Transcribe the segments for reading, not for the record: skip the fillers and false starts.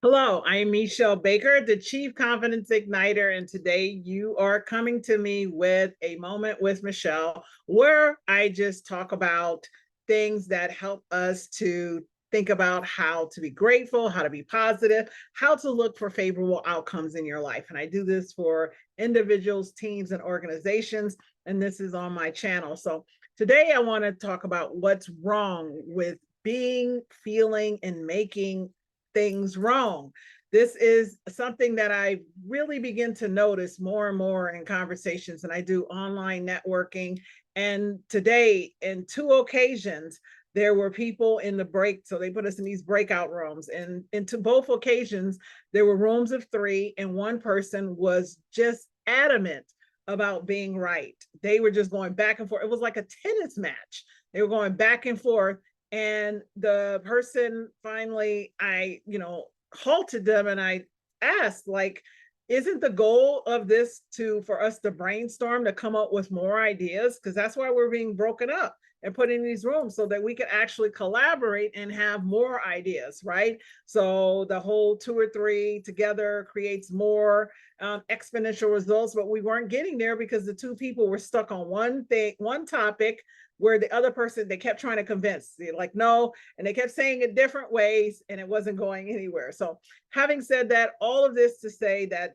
Hello, I am Meshell Baker, the Chief Confidence Igniter, and today you are coming to me with a moment with Meshell, where I just talk about things that help us to think about how to be grateful, how to be positive, how to look for favorable outcomes in your life. And I do this for individuals, teams, and organizations, and this is on my channel. So today I want to talk about what's wrong with being, feeling, and making things wrong. This is something that I really begin to notice more and more in conversations, and I do online networking. And today, in two occasions, there were people in the break. So they put us in these breakout rooms. And into both occasions, there were rooms of three, and one person was just adamant about being right. They were just going back and forth. It was like a tennis match. They were going back and forth. And the person finally, I, halted them and I asked, like, isn't the goal of this for us to brainstorm, to come up with more ideas? Because that's why we're being broken up and put in these rooms so that we can actually collaborate and have more ideas, right? So the whole two or three together creates more exponential results, but we weren't getting there because the two people were stuck on one thing, one topic, where the other person, they kept trying to convince, they're like, no, and they kept saying it different ways and it wasn't going anywhere. So having said that, all of this to say that,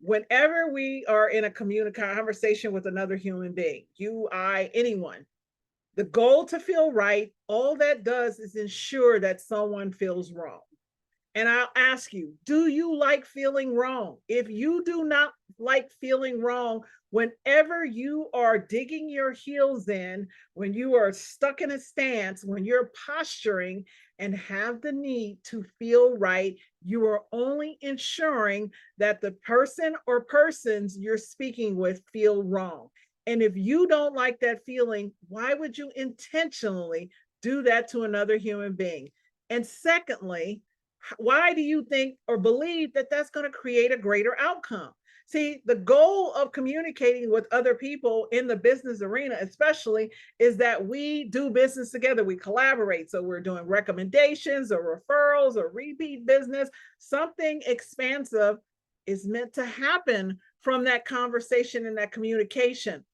whenever we are in a conversation with another human being, you, I, anyone, the goal to feel right, all that does is ensure that someone feels wrong. And I'll ask you, do you like feeling wrong? If you do not like feeling wrong, whenever you are digging your heels in, when you are stuck in a stance, when you're posturing and have the need to feel right, you are only ensuring that the person or persons you're speaking with feel wrong. And if you don't like that feeling, why would you intentionally do that to another human being? And secondly, why do you think or believe that that's going to create a greater outcome? See, the goal of communicating with other people in the business arena, especially, is that we do business together. We collaborate. So we're doing recommendations or referrals or repeat business. Something expansive is meant to happen from that conversation and that communication.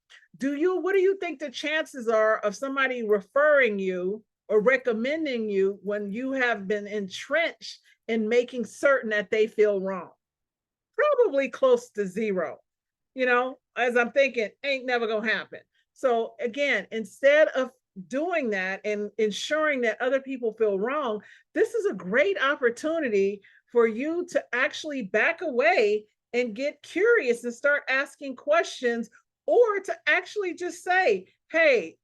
What do you think the chances are of somebody referring you or recommending you when you have been entrenched in making certain that they feel wrong? Probably close to zero. As I'm thinking, ain't never gonna happen. So again, instead of doing that and ensuring that other people feel wrong, this is a great opportunity for you to actually back away and get curious and start asking questions, or to actually just say, hey,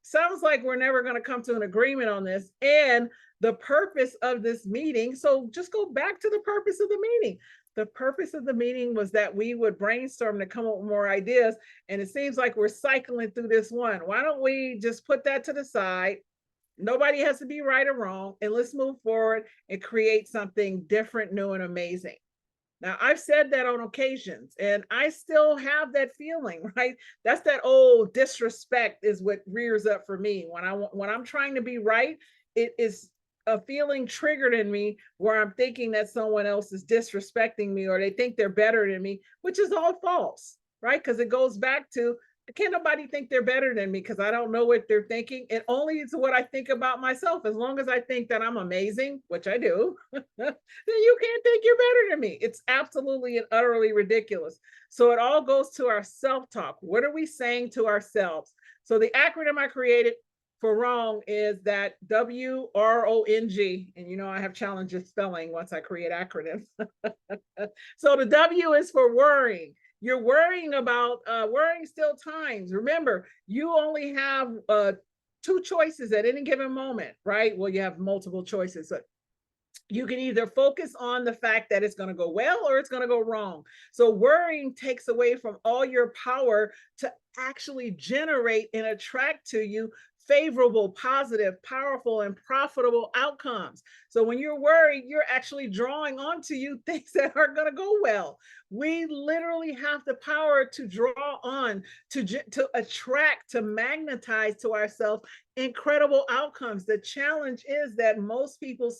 sounds like we're never going to come to an agreement on this and the purpose of this meeting. So just go back to the purpose of the meeting. The purpose of the meeting was that we would brainstorm to come up with more ideas. And it seems like we're cycling through this one. Why don't we just put that to the side? Nobody has to be right or wrong. And let's move forward and create something different, new, and amazing. Now, I've said that on occasions, and I still have that feeling, right? That's that old disrespect is what rears up for me. When I'm trying to be right, it is a feeling triggered in me where I'm thinking that someone else is disrespecting me or they think they're better than me, which is all false, right? Because it goes back to, can't nobody think they're better than me because I don't know what they're thinking. It only is what I think about myself. As long as I think that I'm amazing, which I do, then you can't think you're better than me. It's absolutely and utterly ridiculous. So it all goes to our self-talk. What are we saying to ourselves? So the acronym I created for wrong is that WRONG. And I have challenges spelling once I create acronyms. So the W is for worrying. You're worrying about worrying still times. Remember, you only have two choices at any given moment, right? Well, you have multiple choices. But you can either focus on the fact that it's going to go well or it's going to go wrong. So worrying takes away from all your power to actually generate and attract to you favorable, positive, powerful, and profitable outcomes. So when you're worried, you're actually drawing onto you things that are going to go well. We literally have the power to draw on, to attract, to magnetize to ourselves incredible outcomes. The challenge is that most people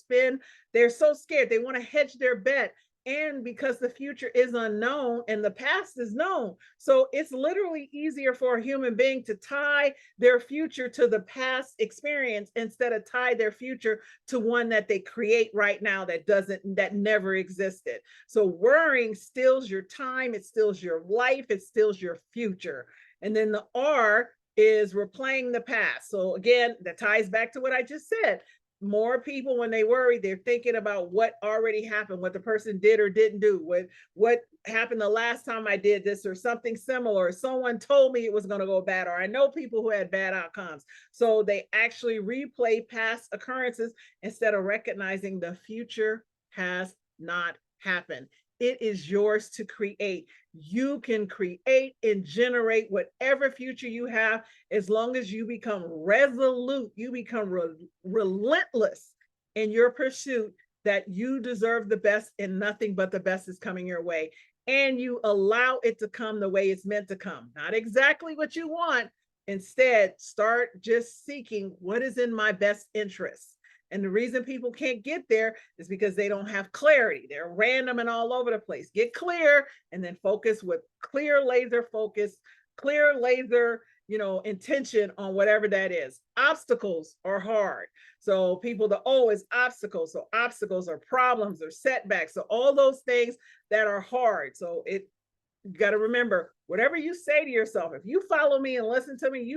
they're so scared. They want to hedge their bet. And because the future is unknown and the past is known. So it's literally easier for a human being to tie their future to the past experience instead of tie their future to one that they create right now that never existed. So worrying steals your time, it steals your life, it steals your future. And then the R is replaying the past. So again, that ties back to what I just said. More people, when they worry, they're thinking about what already happened, what the person did or didn't do, what happened the last time I did this, or something similar, or someone told me it was going to go bad, or I know people who had bad outcomes. So they actually replay past occurrences instead of recognizing the future has not happened. It is yours to create. You can create and generate whatever future you have as long as you become resolute, you become relentless in your pursuit that you deserve the best and nothing but the best is coming your way. And you allow it to come the way it's meant to come. Not exactly what you want. Instead, start just seeking what is in my best interest. And the reason people can't get there is because they don't have clarity. They're random and all over the place. Get clear and then focus with clear laser focus, clear laser, intention on whatever that is. Obstacles are hard. So the O is obstacles. So obstacles are problems or setbacks. So all those things that are hard. So you got to remember, whatever you say to yourself, if you follow me and listen to me,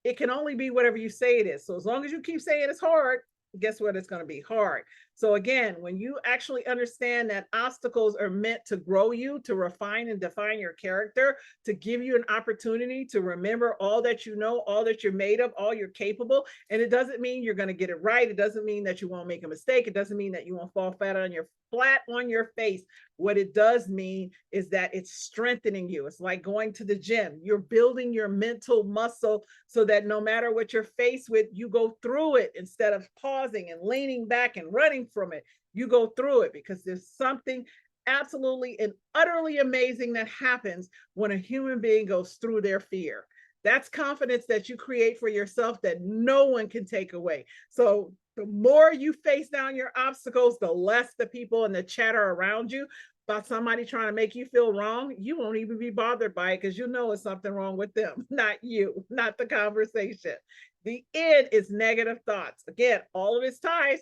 it can only be whatever you say it is. So as long as you keep saying it's hard, guess what? It's going to be hard. So again, when you actually understand that obstacles are meant to grow you, to refine and define your character, to give you an opportunity to remember all that you know, all that you're made of, all you're capable. And it doesn't mean you're going to get it right. It doesn't mean that you won't make a mistake. It doesn't mean that you won't fall flat on your face. What it does mean is that it's strengthening you. It's like going to the gym. You're building your mental muscle so that no matter what you're faced with, you go through it instead of pausing and leaning back and running from it. You go through it because there's something absolutely and utterly amazing that happens when a human being goes through their fear. That's confidence that you create for yourself that no one can take away. So the more you face down your obstacles, the less the people and the chatter around you about somebody trying to make you feel wrong, you won't even be bothered by it because you know it's something wrong with them, not you, not the conversation. The N is negative thoughts. Again, all of its ties.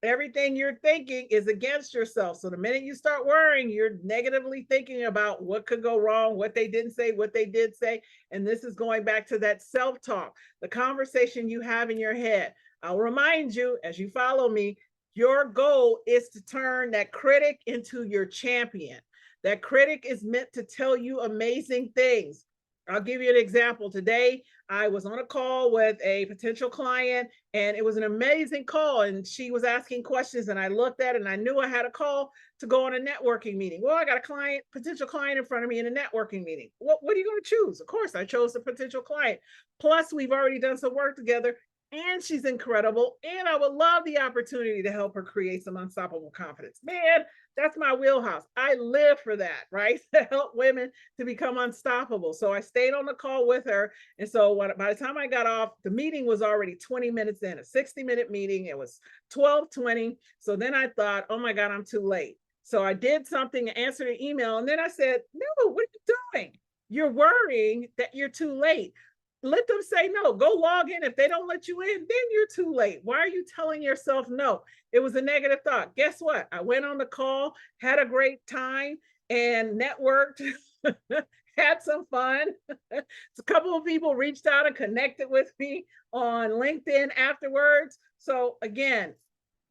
Everything you're thinking is against yourself. So the minute you start worrying, you're negatively thinking about what could go wrong, what they didn't say, what they did say. And this is going back to that self-talk, the conversation you have in your head. I'll remind you, as you follow me, your goal is to turn that critic into your champion. That critic is meant to tell you amazing things. I'll give you an example. Today, I was on a call with a potential client, and it was an amazing call. And she was asking questions, and I looked at it, and I knew I had a call to go on a networking meeting. Well, I got a potential client in front of me in a networking meeting. What are you going to choose? Of course, I chose the potential client. Plus, we've already done some work together, and she's incredible. And I would love the opportunity to help her create some unstoppable confidence. Man, that's my wheelhouse. I live for that, right? To help women to become unstoppable. So I stayed on the call with her. And so by the time I got off, the meeting was already 20 minutes in, a 60-minute meeting. It was 12:20. So then I thought, oh my God, I'm too late. So I did something, answered an email. And then I said, no, what are you doing? You're worrying that you're too late. Let them say no. Go log in. If they don't let you in, then you're too late. Why are you telling yourself no? It was a negative thought. Guess what? I went on the call, had a great time, and networked, had some fun. A couple of people reached out and connected with me on LinkedIn afterwards. So again,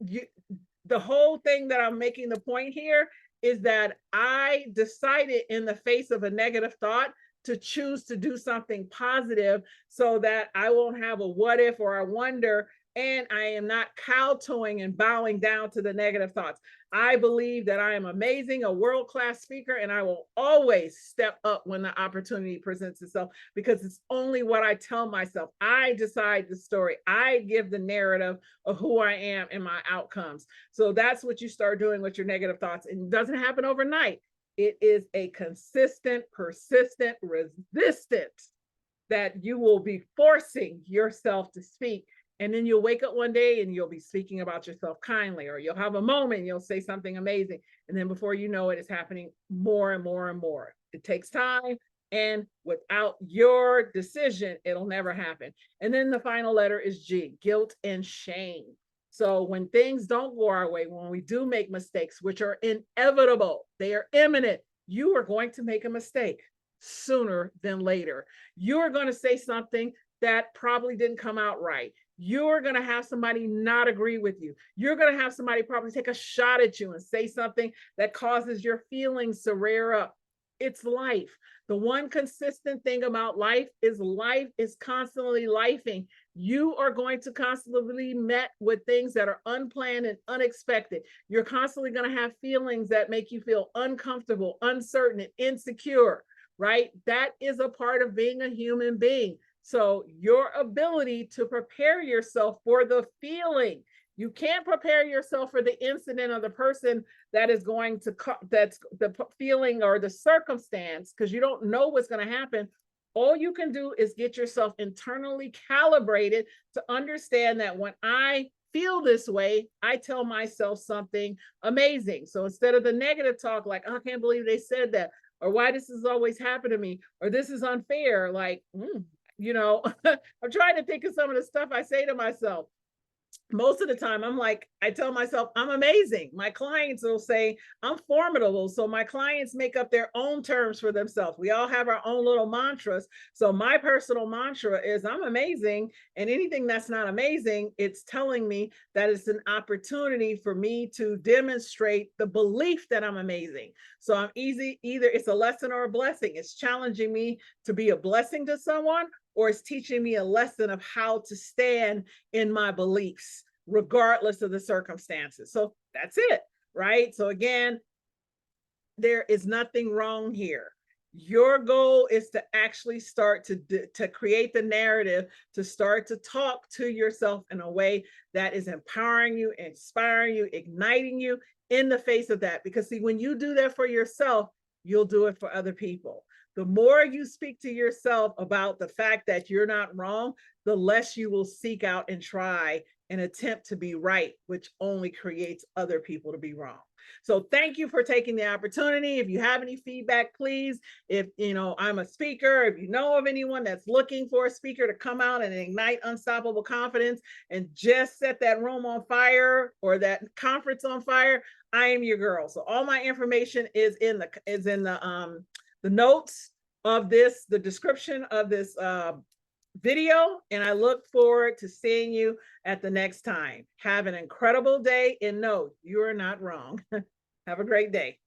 the whole thing that I'm making the point here is that I decided in the face of a negative thought to choose to do something positive so that I won't have a what if or I wonder and I am not kowtowing and bowing down to the negative thoughts. I believe that I am amazing, a world-class speaker, and I will always step up when the opportunity presents itself, because it's only what I tell myself. I decide the story. I give the narrative of who I am and my outcomes. So that's what you start doing with your negative thoughts. And it doesn't happen overnight. It is a consistent, persistent resistance that you will be forcing yourself to speak. And then you'll wake up one day and you'll be speaking about yourself kindly, or you'll have a moment and you'll say something amazing. And then before you know it, it's happening more and more and more. It takes time. And without your decision, it'll never happen. And then the final letter is G, guilt and shame. So when things don't go our way, when we do make mistakes, which are inevitable, they are imminent, you are going to make a mistake sooner than later. You're going to say something that probably didn't come out right. You're going to have somebody not agree with you. You're going to have somebody probably take a shot at you and say something that causes your feelings to rear up. It's life. The one consistent thing about life is constantly lifing. You are going to constantly be met with things that are unplanned and unexpected. You're constantly going to have feelings that make you feel uncomfortable, uncertain, and insecure, right? That is a part of being a human being. So your ability to prepare yourself for the feeling, you can't prepare yourself for the incident or the person that is going to, that's the feeling or the circumstance, because you don't know what's going to happen. All you can do is get yourself internally calibrated to understand that when I feel this way, I tell myself something amazing. So instead of the negative talk, like, oh, I can't believe they said that, or why this has always happened to me, or this is unfair, like, you know, I'm trying to think of some of the stuff I say to myself. Most of the time, I'm like, I tell myself, I'm amazing. My clients will say, I'm formidable. So my clients make up their own terms for themselves. We all have our own little mantras. So my personal mantra is, I'm amazing. And anything that's not amazing, it's telling me that it's an opportunity for me to demonstrate the belief that I'm amazing. So I'm either it's a lesson or a blessing. It's challenging me to be a blessing to someone, or it's teaching me a lesson of how to stand in my beliefs, regardless of the circumstances. So that's it, right? So again, there is nothing wrong here. Your goal is to actually start to create the narrative, to start to talk to yourself in a way that is empowering you, inspiring you, igniting you in the face of that. Because see, when you do that for yourself, you'll do it for other people. The more you speak to yourself about the fact that you're not wrong, the less you will seek out and try and attempt to be right, which only creates other people to be wrong. So thank you for taking the opportunity. If you have any feedback, please, if you know I'm a speaker, if you know of anyone that's looking for a speaker to come out and ignite unstoppable confidence and just set that room on fire or that conference on fire, I am your girl. So all my information is in the notes of this, the description of this video, and I look forward to seeing you at the next time. Have an incredible day, and no, you are not wrong. Have a great day.